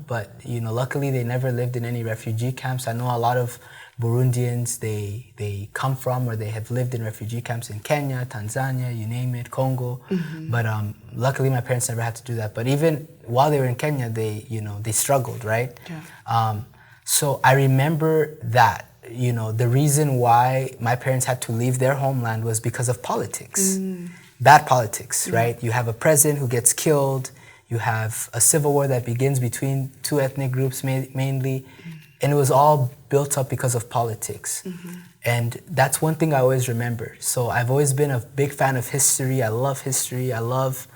but luckily they never lived in any refugee camps. I know a lot of Burundians, they come from or they have lived in refugee camps in Kenya, Tanzania, you name it, Congo. But luckily my parents never had to do that. But even while they were in Kenya, they struggled, right? Yeah. So I remember that, the reason why my parents had to leave their homeland was because of politics. Bad politics, right? You have a president who gets killed. You have a civil war that begins between two ethnic groups mainly. And it was all built up because of politics. And that's one thing I always remember. So I've always been a big fan of history. I love history. I love,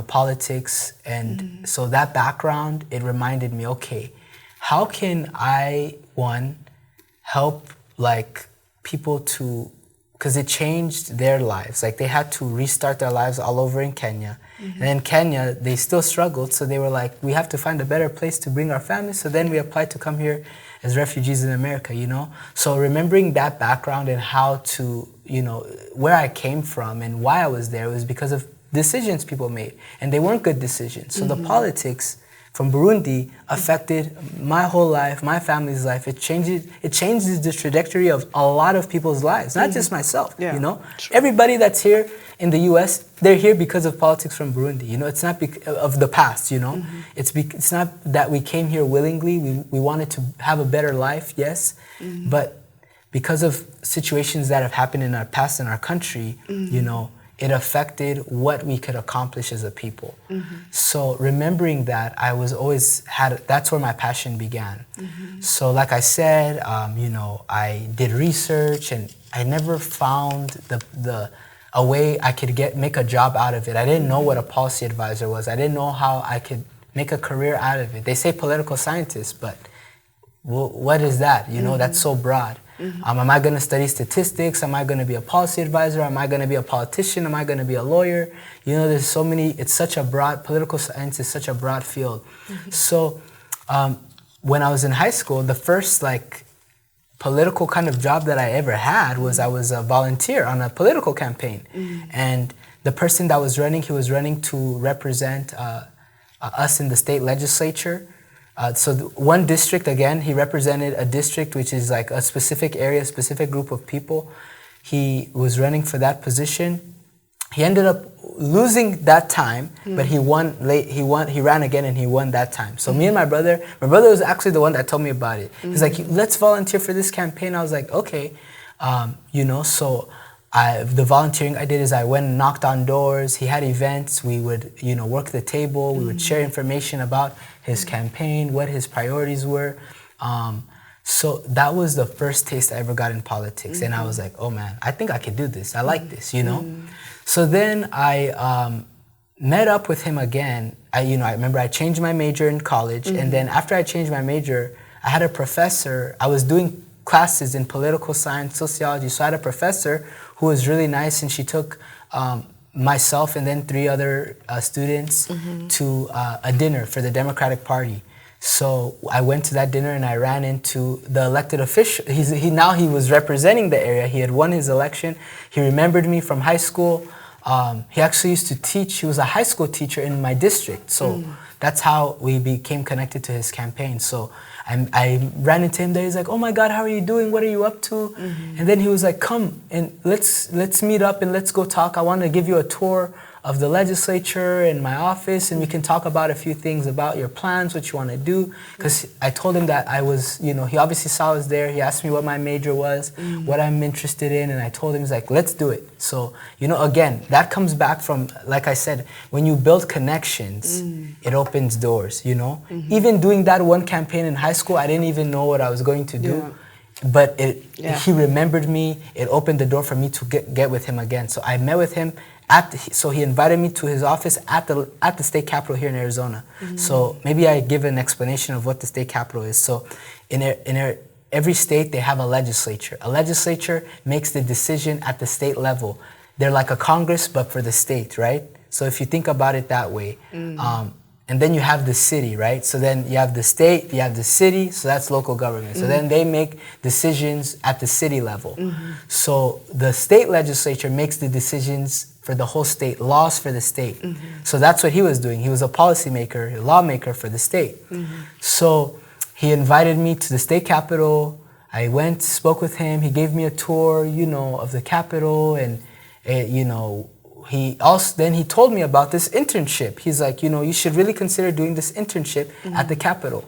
politics. And so that background, it reminded me, okay, how can I, help people to, because it changed their lives. They had to restart their lives all over in Kenya. And in Kenya, they still struggled. So they were like, we have to find a better place to bring our families. So then we applied to come here as refugees in America, you know? So remembering that background and how to, you know, where I came from and why I was there was because of decisions people made. And they weren't good decisions. So the politics from Burundi affected my whole life, my family's life. It changes the trajectory of a lot of people's lives, not just myself, you know? Sure. Everybody that's here in the US, they're here because of politics from Burundi. You know, it's not of the past, you know? It's not that we came here willingly. We wanted to have a better life, yes, but because of situations that have happened in our past in our country, you know, it affected what we could accomplish as a people. So remembering that, I was always that's where my passion began. So like I said, you know, I did research and I never found a way I could make a job out of it. I didn't know what a policy advisor was. I didn't know how I could make a career out of it. They say political scientist, but what is that? You know, that's so broad. Am I going to study statistics? Am I going to be a policy advisor? Am I going to be a politician? Am I going to be a lawyer? You know, there's so many, it's such a broad, political science is such a broad field. So when I was in high school, the first like political kind of job that I ever had was I was a volunteer on a political campaign. And the person that was running, he was running to represent us in the state legislature. So one district, again, he represented a district which is like a specific area, specific group of people. He was running for that position. He ended up losing that time, but he won late. He ran again and he won that time. So me and my brother was actually the one that told me about it. He's like, let's volunteer for this campaign. I was like, okay, you know, so the volunteering I did is I went and knocked on doors. He had events. We would, you know, work the table. We would share information about his campaign, what his priorities were. So that was the first taste I ever got in politics. And I was like, oh man, I think I could do this. I like this, you know? So then I met up with him again. I remember I changed my major in college. And then after I changed my major, I had a professor. I was doing classes in political science, sociology. So I had a professor who was really nice, and she took myself and then 3 other students to a dinner for the Democratic Party. So I went to that dinner and I ran into the elected official. He was representing the area. He had won his election. He remembered me from high school. He actually used to teach. He was a high school teacher in my district. So that's how we became connected to his campaign. So I ran into him there. He's like, oh my God, how are you doing? What are you up to? And then he was like, come and let's meet up and let's go talk. I want to give you a tour of the legislature and my office, and we can talk about a few things about your plans, what you want to do. Because I told him that I was, you know, he obviously saw I was there. He asked me what my major was, what I'm interested in, and I told him, he's like, let's do it. So, you know, again, that comes back from, like I said, when you build connections, it opens doors, you know? Even doing that one campaign in high school, I didn't even know what I was going to do. But he remembered me. It opened the door for me to get with him again. So I met with him. So he invited me to his office at the state capitol here in Arizona. So maybe I give an explanation of what the state capitol is. So in every state, they have a legislature. A legislature makes the decision at the state level. They're like a Congress, but for the state, right? So if you think about it that way. And then you have the city, right? So then you have the state, you have the city, so that's local government. So then they make decisions at the city level. So the state legislature makes the decisions for the whole state, laws for the state. So that's what he was doing. He was a policymaker, a lawmaker for the state. So he invited me to the state capitol. I went, spoke with him. He gave me a tour, you know, of the capitol, and you know, he told me about this internship. He's like, you know, you should really consider doing this internship at the Capitol.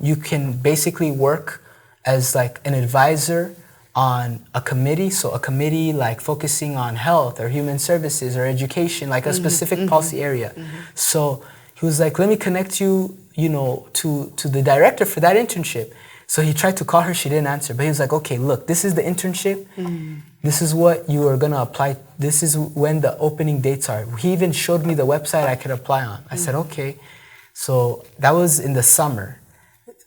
You can basically work as like an advisor on a committee. So a committee like focusing on health or human services or education, like a specific policy area. So he was like, let me connect you, you know, to the director for that internship. So he tried to call her, she didn't answer. But he was like, okay, look, this is the internship. This is what you are going to apply. This is when the opening dates are. He even showed me the website I could apply on. I said, okay. So that was in the summer.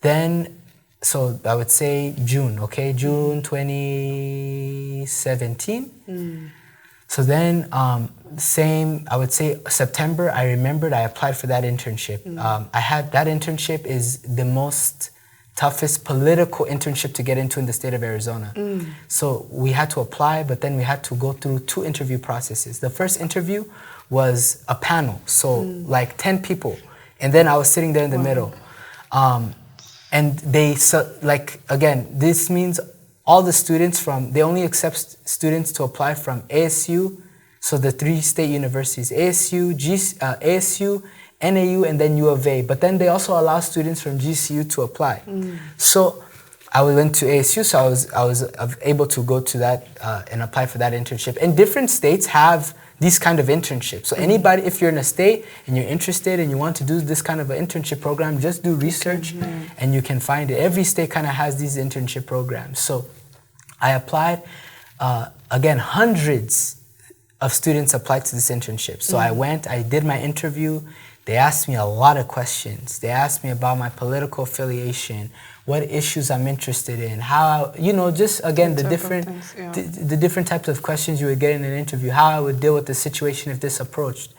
Then, so I would say June, okay? June 2017. So then, I would say September, I remembered I applied for that internship. That internship is the most toughest political internship to get into in the state of Arizona. So we had to apply, but then we had to go through 2 interview processes. The first interview was a panel, so like 10 people, and then I was sitting there in the middle. And they, like, again, this means all the students they only accept students to apply from ASU, so the 3 state universities, ASU, NAU, and then U of A. But then they also allow students from GCU to apply. So I went to ASU, so I was able to go to that and apply for that internship. And different states have these kind of internships. So anybody, if you're in a state and you're interested and you want to do this kind of an internship program, just do research and you can find it. Every state kind of has these internship programs. So I applied. Again, hundreds of students applied to this internship. So I went, I did my interview. They asked me a lot of questions. They asked me about my political affiliation, what issues I'm interested in, how, just again, the different things, the different types of questions you would get in an interview, how I would deal with the situation if this approached.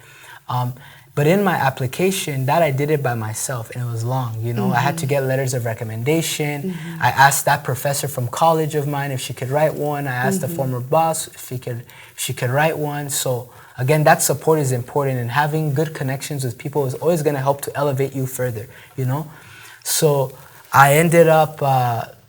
But in my application, that I did it by myself, and it was long, I had to get letters of recommendation. I asked that professor from college of mine if she could write one. I asked the former boss if she could write one. So again, that support is important, and having good connections with people is always going to help to elevate you further, So I ended up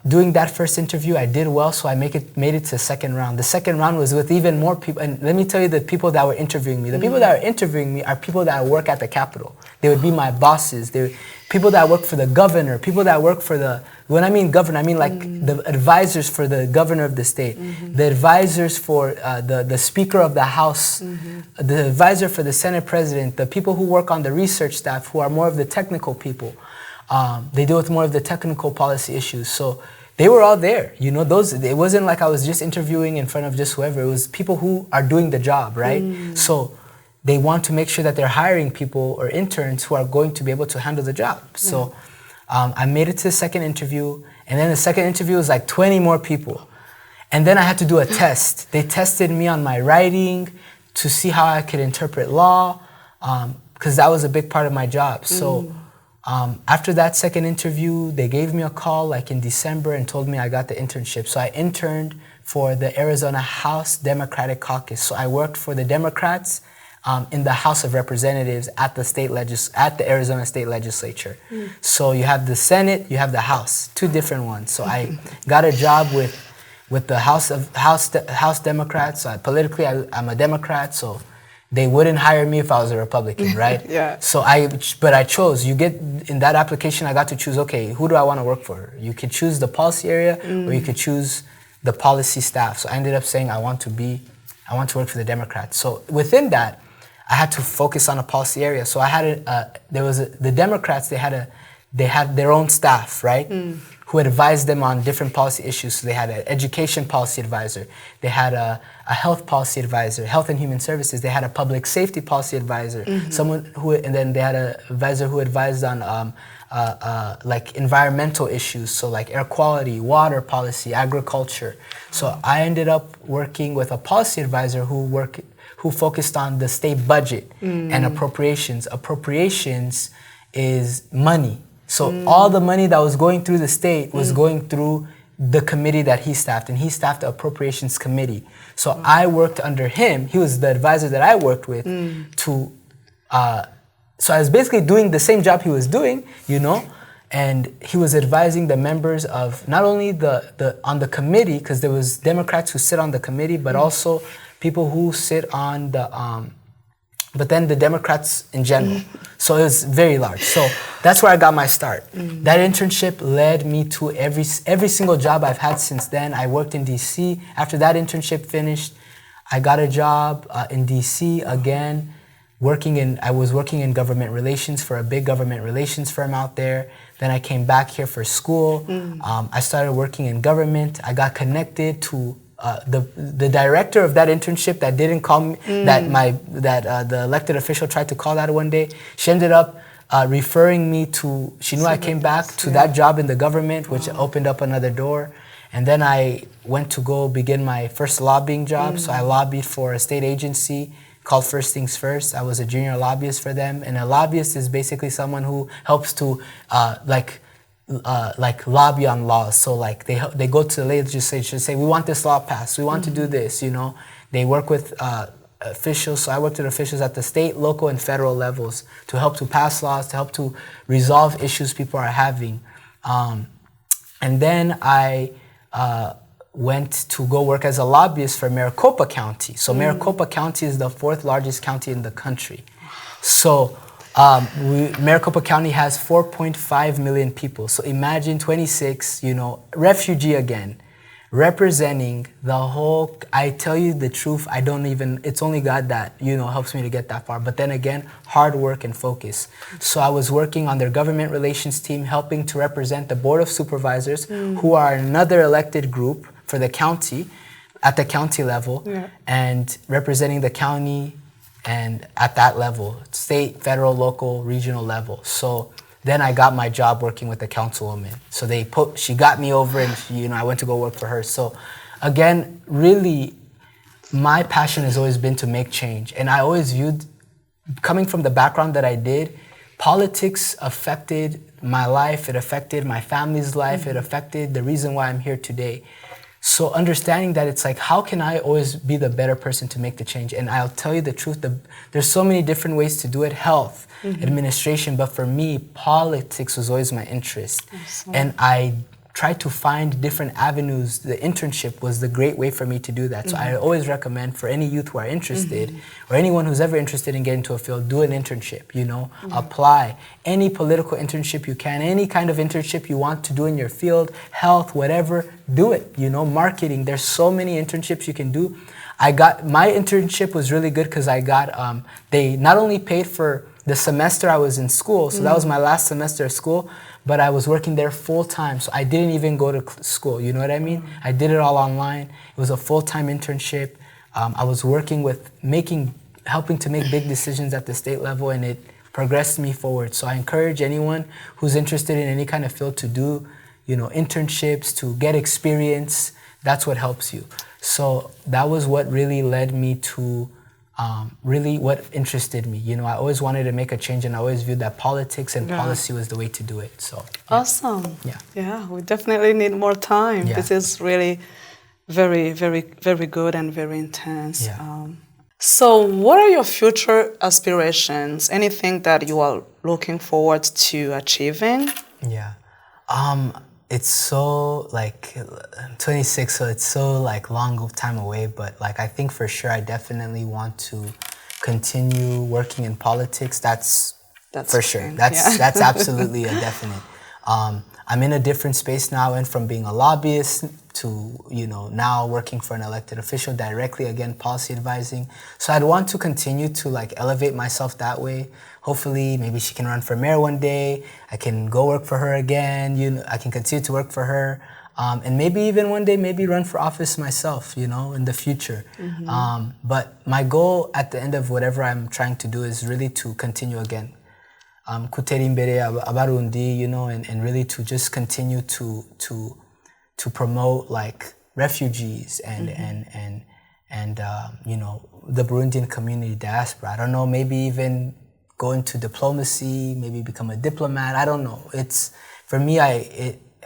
doing that first interview. I did well, so I made it to the second round. The second round was with even more people, and let me tell you the people that were interviewing me. The people that are interviewing me are people that work at the Capitol. They would be my bosses. They were people that work for the governor, people that work for when I mean governor, I mean like the advisors for the governor of the state, the advisors for the Speaker of the House, the advisor for the Senate President, the people who work on the research staff who are more of the technical people. They deal with more of the technical policy issues. So they were all there, it wasn't like I was just interviewing in front of just whoever. It was people who are doing the job, right? So they want to make sure that they're hiring people or interns who are going to be able to handle the job. So I made it to the second interview, and then the second interview was like 20 more people. And then I had to do a test. They tested me on my writing to see how I could interpret law, because that was a big part of my job. So after that second interview, they gave me a call like in December and told me I got the internship. So I interned for the Arizona House Democratic Caucus. So I worked for the Democrats in the House of Representatives at the Arizona State Legislature. So you have the Senate, you have the House, 2 different ones. So I got a job with the House Democrats. So politically, I'm a Democrat, so they wouldn't hire me if I was a Republican, right? So but I chose. In that application, I got to choose, okay, who do I want to work for? You could choose the policy area, or you could choose the policy staff. So I ended up saying I want to work for the Democrats. So within that, I had to focus on a policy area. So I had the Democrats, they had their own staff, right? Who advised them on different policy issues. So they had an education policy advisor. They had a health policy advisor, health and human services. They had a public safety policy advisor. And then they had an advisor who advised on like environmental issues. So like air quality, water policy, agriculture. So I ended up working with a policy advisor who focused on the state budget and appropriations. Appropriations is money. So all the money that was going through the state was going through the committee that he staffed, and he staffed the appropriations committee. So I worked under him. He was the advisor that I worked with so I was basically doing the same job he was doing, and he was advising the members of not only on the committee, because there was Democrats who sit on the committee, but also people who sit on but then the Democrats in general. So it was very large. So that's where I got my start. That internship led me to every single job I've had since then. I worked in DC. After that internship finished, I got a job in DC again, I was working in government relations for a big government relations firm out there. Then I came back here for school. I started working in government. I got connected to the director of that internship that didn't call me, the elected official tried to call that one day. She ended up referring me to, she knew I came back to that job in the government, which opened up another door. And then I went to go begin my first lobbying job. So I lobbied for a state agency called First Things First. I was a junior lobbyist for them. And a lobbyist is basically someone who helps to like lobby on laws. So like they go to the legislature and say, we want this law passed, we want to do this, you know. They work with officials. So I worked with officials at the state, local, and federal levels to help to pass laws, to help to resolve issues people are having. And then I went to go work as a lobbyist for Maricopa County. So Maricopa County is the 4th largest county in the country. So Maricopa County has 4.5 million people. So imagine 26, you know, refugee again, representing the whole. I tell you the truth, I don't even, it's only God that, you know, helps me to get that far. But then again, hard work and focus. So I was working on their government relations team, helping to represent the Board of Supervisors, who are another elected group for the county, at the county level, and representing the county and at that level, state, federal, local, regional level. So then I got my job working with the councilwoman. So she got me over, and you know, I went to go work for her. So again, really, my passion has always been to make change. And I always viewed, coming from the background that I did, politics affected my life, it affected my family's life, it affected the reason why I'm here today. So understanding that, it's like, how can I always be the better person to make the change? And I'll tell you the truth, there's so many different ways to do it, health, administration, but for me, politics was always my interest. And I tried to find different avenues. The internship was the great way for me to do that. So I always recommend for any youth who are interested, or anyone who's ever interested in getting into a field, do an internship, you know, apply. Any political internship you can, any kind of internship you want to do in your field, health, whatever, do it, you know, marketing. There's so many internships you can do. My internship was really good because I got, they not only paid for the semester I was in school, so that was my last semester of school, but I was working there full time, so I didn't even go to school, you know what I mean? I did it all online. It was a full-time internship. I was working with helping to make big decisions at the state level, and it progressed me forward. So I encourage anyone who's interested in any kind of field to do, you know, internships, to get experience. That's what helps you. So that was what really led me to really what interested me. You know, I always wanted to make a change, and I always viewed that politics and policy was the way to do it. So awesome. Yeah, we definitely need more time. This is really very, very, very good and very intense. So what are your future aspirations? Anything that you are looking forward to achieving? It's so, like, I'm 26, so it's so, like, long time away, but, like, I think for sure I definitely want to continue working in politics. That's for sure. That's absolutely a definite. I'm in a different space now, and from being a lobbyist to, you know, now working for an elected official directly, again, policy advising. So I'd want to continue to, like, elevate myself that way. Hopefully, maybe she can run for mayor one day. I can go work for her again. You know, I can continue to work for her. And maybe even one day, maybe run for office myself, you know, in the future. But my goal at the end of whatever I'm trying to do is really to continue again. Kutera imbere abarundi, you know, and really to just continue to promote, like, refugees and you know, the Burundian community, diaspora. I don't know, maybe even go into diplomacy, maybe become a diplomat. I don't know. It's, for me,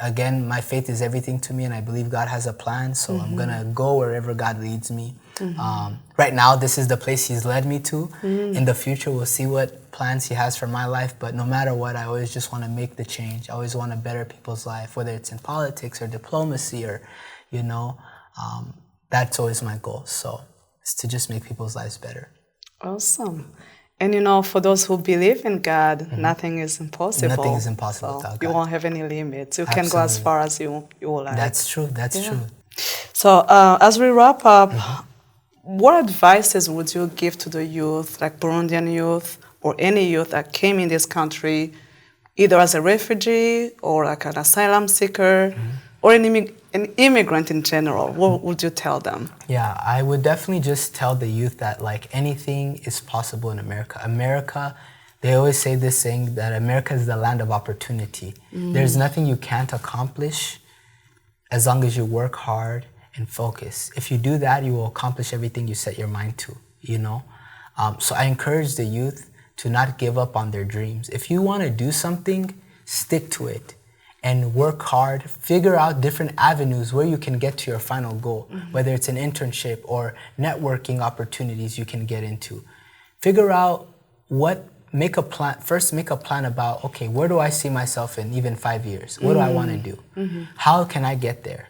again, my faith is everything to me, and I believe God has a plan, so I'm gonna go wherever God leads me. Right now, this is the place He's led me to. In the future, we'll see what plans He has for my life, but no matter what, I always just want to make the change. I always want to better people's life, whether it's in politics or diplomacy or, you know, that's always my goal. So it's to just make people's lives better. Awesome. And you know, for those who believe in God, nothing is impossible. Nothing is impossible without God. You won't have any limits. You can go as far as you would like. That's true. That's true. So as we wrap up, what advices would you give to the youth, like Burundian youth, or any youth that came in this country, either as a refugee or like an asylum seeker, or an immigrant in general? What would you tell them? Yeah, I would definitely just tell the youth that, like, anything is possible in America. America, they always say this saying that America is the land of opportunity. There's nothing you can't accomplish as long as you work hard and focus. If you do that, you will accomplish everything you set your mind to, you know? So I encourage the youth to not give up on their dreams. If you want to do something, stick to it. and work hard, figure out different avenues where you can get to your final goal, whether it's an internship or networking opportunities you can get into. Figure out make a plan about, okay, where do I see myself in even 5 years? What do I want to do? How can I get there?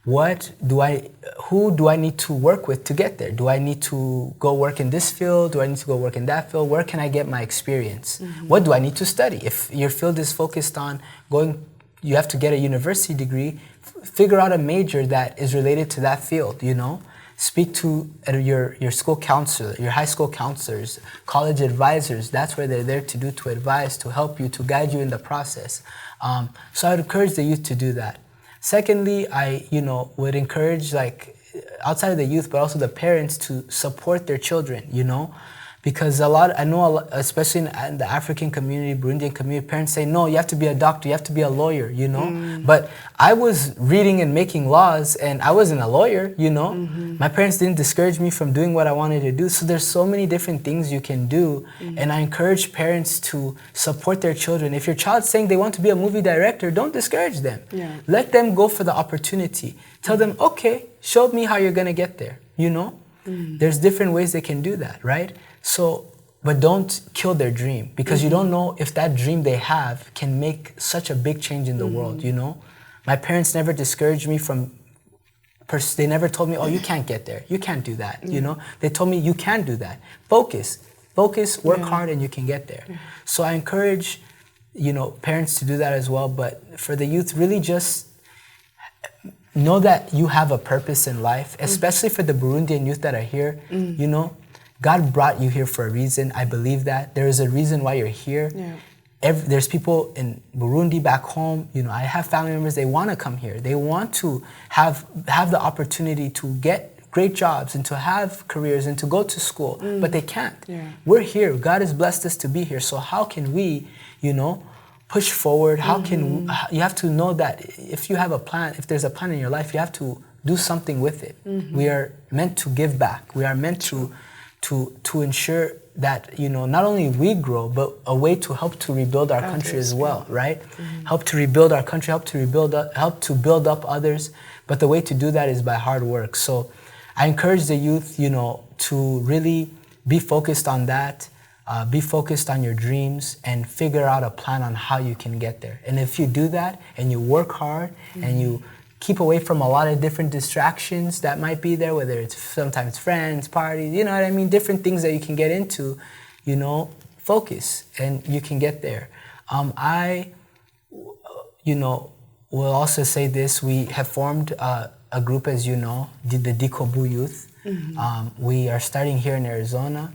Who do I need to work with to get there? Do I need to go work in this field? Do I need to go work in that field? Where can I get my experience? What do I need to study? If your field is focused on you have to get a university degree, figure out a major that is related to that field, Speak to your school counselor, your high school counselors, college advisors. That's where they're there to advise, to help you, to guide you in the process. So I would encourage the youth to do that. Secondly, I would encourage, outside of the youth, but also the parents to support their children, because I know, especially in the African community, Burundian community, parents say, no, you have to be a doctor, you have to be a lawyer, But I was reading and making laws, and I wasn't a lawyer, My parents didn't discourage me from doing what I wanted to do. So there's so many different things you can do, and I encourage parents to support their children. If your child's saying they want to be a movie director, don't discourage them. Yeah. Let them go for the opportunity. Tell them, okay, show me how you're gonna get there, There's different ways they can do that, right? So, but don't kill their dream, because you don't know if that dream they have can make such a big change in the world, My parents never discouraged me they never told me, oh, you can't get there, you can't do that, They told me, you can do that. Focus, work hard, and you can get there. So I encourage, parents to do that as well. But for the youth, really just know that you have a purpose in life, especially for the Burundian youth that are here, God brought you here for a reason. I believe that. There is a reason why you're here. Yeah. There's people in Burundi back home. I have family members, they want to come here. They want to have the opportunity to get great jobs and to have careers and to go to school, but they can't. Yeah. We're here. God has blessed us to be here. So how can we, push forward? How can you have to know that if you have a plan, if there's a plan in your life, you have to do something with it. We are meant to give back. We are meant to ensure that not only we grow, but a way to help to rebuild our country as well, right? Help to rebuild our country, help to build up others. But the way to do that is by hard work. So I encourage the youth, to really be focused on that, be focused on your dreams, and figure out a plan on how you can get there. And if you do that and you work hard and you keep away from a lot of different distractions that might be there, whether it's sometimes friends, parties, different things that you can get into, focus and you can get there. I will also say this, we have formed a group, as you know, the Dikobu Youth. We are starting here in Arizona,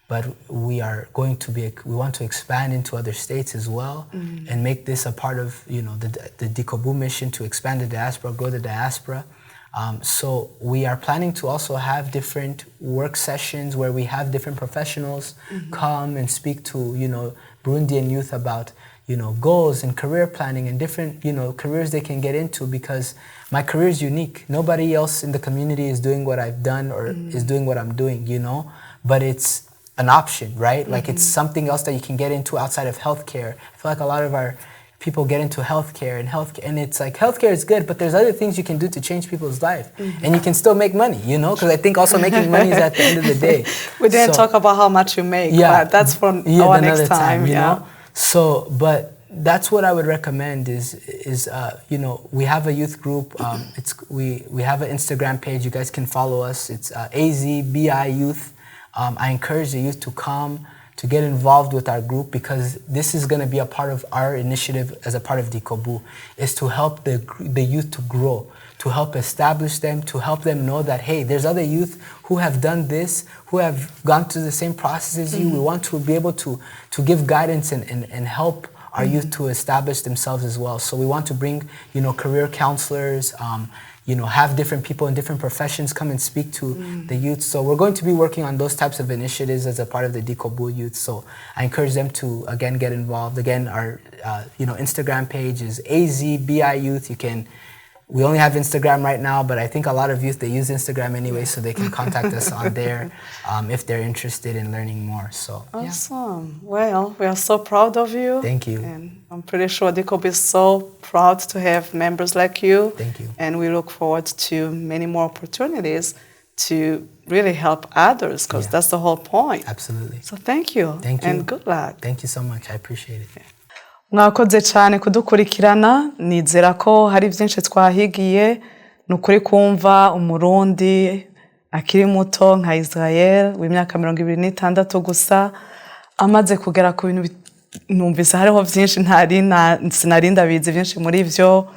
but we want to expand into other states as well, and make this a part of the Dikobu mission to expand the diaspora, grow the diaspora. So we are planning to also have different work sessions where we have different professionals come and speak to Burundian youth about goals and career planning and different careers they can get into, because my career is unique. Nobody else in the community is doing what I've done or is doing what I'm doing, but it's an option, right? Like it's something else that you can get into outside of healthcare. I feel like a lot of our people get into healthcare, and it's like healthcare is good, but there's other things you can do to change people's life, and you can still make money, because I think also making money is at the end of the day. We didn't talk about how much you make, but that's for our next time. So, but that's what I would recommend is we have a youth group. We have an Instagram page. You guys can follow us. It's AZBI Youth. I encourage the youth to come, to get involved with our group, because this is going to be a part of our initiative as a part of Dikobu, is to help the youth to grow, to help establish them, to help them know that, hey, there's other youth who have done this, who have gone through the same process as you. We want to be able to give guidance and help our youth to establish themselves as well. So we want to bring, career counselors, have different people in different professions come and speak to the youth. So we're going to be working on those types of initiatives as a part of the Dikobu Youth. So I encourage them to, again, get involved. Again, our Instagram page is AZBI Youth. You can We only have Instagram right now, but I think a lot of youth, they use Instagram anyway, so they can contact us on there if they're interested in learning more. So, awesome. Well, we are so proud of you. Thank you. And I'm pretty sure DICOB is so proud to have members like you. Thank you. And we look forward to many more opportunities to really help others, because that's the whole point. Absolutely. So thank you. Thank you. And good luck. Thank you so much. I appreciate it. Mwakoze cyane kudukurikirana, nizera ko hari byinshi twahigiye. Nukuri kumva umurundi akiri muto nka Israel w'imyaka 26 gusa amaze kugera ku bintu numvise hariho byinshi sinarinda bizi byinshi muri byo.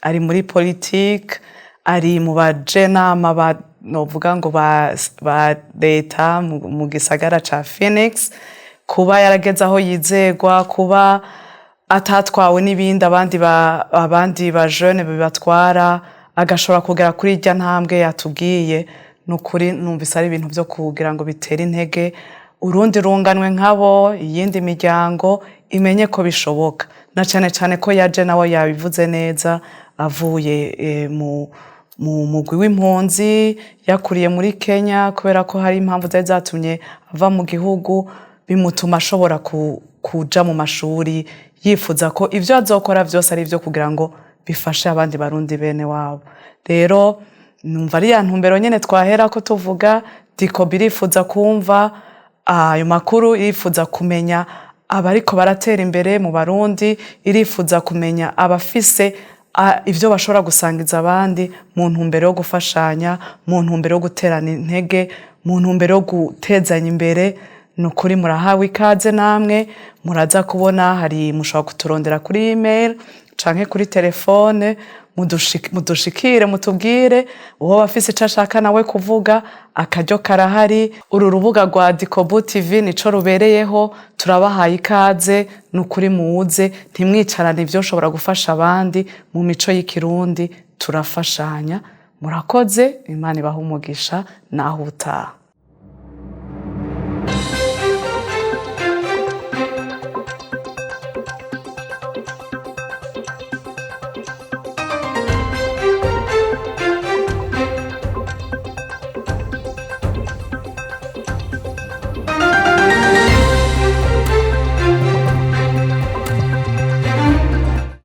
Ari muri politique, ari mu bajenama novuga ngo ba leta mu gisagara ca Phoenix, kuba yarageze aho yizegwa, kuba atatwawe n'ibindi abandi ba jeune bibatwara, agashobora kugera kuri irya ntambwe yatubwiye. Nukuri numvise ari ibintu byo kugira ngo bitere intege urundi runganwe nkabo, iyindi miryango imenye ko bishoboka, na cyane cyane ko yaje nawe yabivuze neza avuye mu mugwi w'impunzi, yakuriye muri Kenya kubera ko hari impamvu zari zatumye ava mu gihugu, bimutuma ashobora kuja mu mashuri, yifuza ko ivyo azokora byose ari byo kugira ngo bifashe abandi barundi bene wabo. Rero numva ari ya ntumbero nyene twahera ko tuvuga DICOB irifuza kumva ayo makuru, irifuza kumenya abariko baratera imbere mu Barundi, irifuza kumenya abafise ivyo bashobora gusangiza abandi mu ntumbero yo gufashanya, mu ntumbero yo guterana intege, mu ntumbero yo gutezanya imbere. Nukuri murahawe ikaze, namwe muraza kubona hari mushobora kuturondera kuri email canke kuri telefone, mudushikire mutubwire uwo bafise ico ashaka nawe kuvuga, akaryo karahari. Uru rubuga rwa DICOB TV nico rubereyeho, turabahaye ikaze. Nukuri muze, ntimwicarane ivyo ushobora gufasha abandi mu mico y'ikirundi, turafashanya. Murakoze, Imana ibahe umugisha, naho utaha.